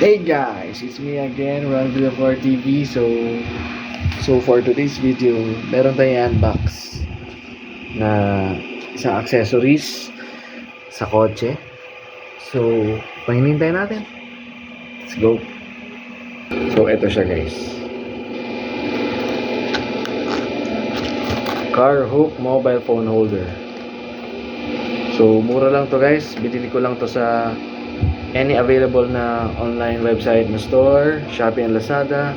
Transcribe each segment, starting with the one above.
Hey guys, it's me again, Ron Villafor TV. So for today's video, meron tayong unbox na isang accessories sa kotse. So, pahinintay natin. Let's go. So, ito siya guys. Car Hook Mobile Phone Holder. So, mura lang to guys. Binili ko lang to sa any available na online website na store, Shopee and Lazada.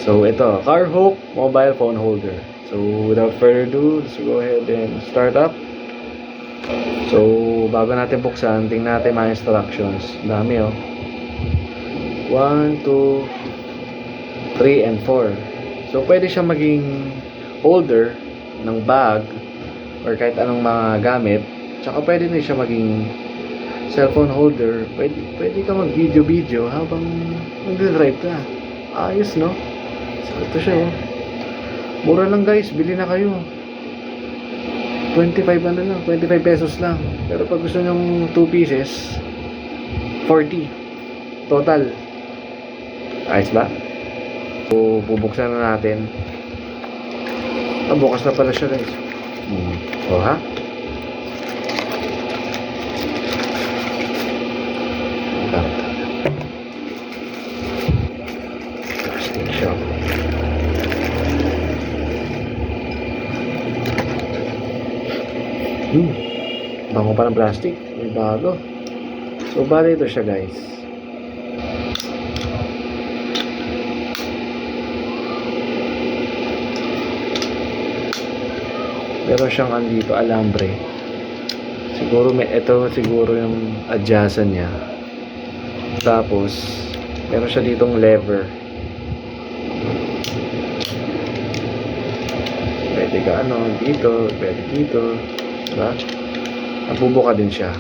So ito, Car Hook Mobile Phone Holder. So without further ado, let's go ahead and start up. So bago natin buksan, tingnan natin mga instructions. Dami oh. 1, 2, 3, and 4. So pwede siya maging holder ng bag or kahit anong mga gamit. Tsaka pwede din siya maging cellphone holder. Pwede ka mag-video habang nag-drive ka. Ayos, no? So, ito siya, oh. Mura lang, guys. Bili na kayo. 25 pesos lang. Pero pag gusto nyong 2 pieces, 40. Total. Ayos ba? So, bubuksan na natin. Bukas na pala siya, guys. O, ha? Plastic shop. Bango pa ng plastic. May bago. So, bali ito siya guys. Meron siyang andito, alambre. Siguro ito siguro yung adjacent niya. Tapos, meron siya ditong lever. Pwede ka dito, pwede dito. Diba? Nabubuka din siya.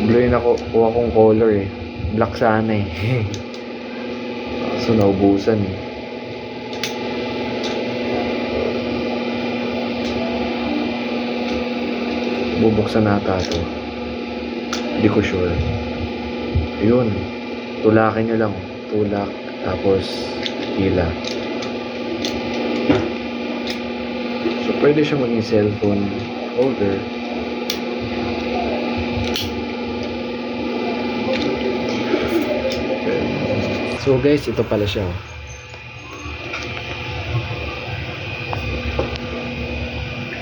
Blue yung kuha kong color eh. Black sana eh. So, naubusan eh. Bubuksan nata ito. Hindi ko sure. Yun. Tulakin nyo lang. Tulak. Tapos, hila. So, pwede siya maging cellphone holder. So, guys, ito pala siya.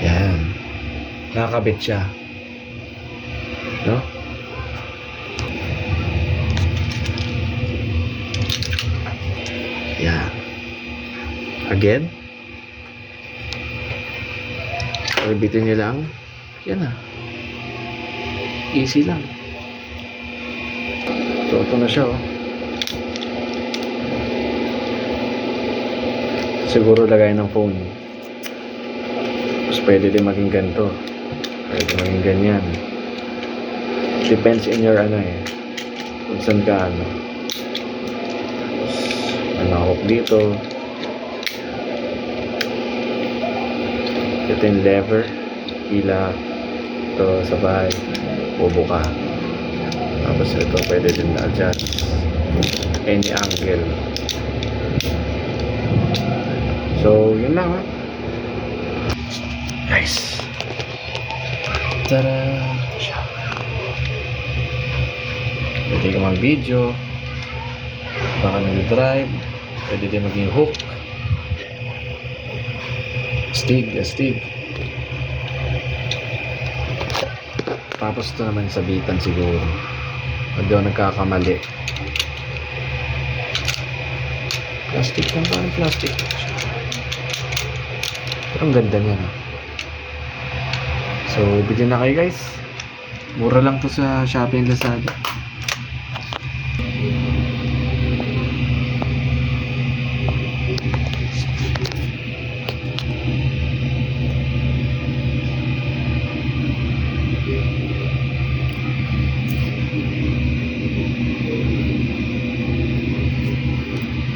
Yan. Nakakabit siya. No? Yeah. Again. Bitin nyo lang. Yan na. Easy lang. So, ito na siya oh. Siguro lagay ng phone. Tapos pwede din maging ganito. Pwede maging ganyan. Depends in your kung saan ka manahok dito. Ito yung lever, hila, ito sa bahay, bubuka. Tapos ito pwede din na-adjust any angle. So yun lang ha guys. Tara! Pwede ka mag-video, baka nag-drive, pwede din maging hook, astig. Tapos ito naman sabitan siguro. Hindi ako nagkakamali. Plastic lang, parang plastic. Pero ang ganda niya no? So, bilhin na kayo guys. Mura lang to sa Shopee and Lazada.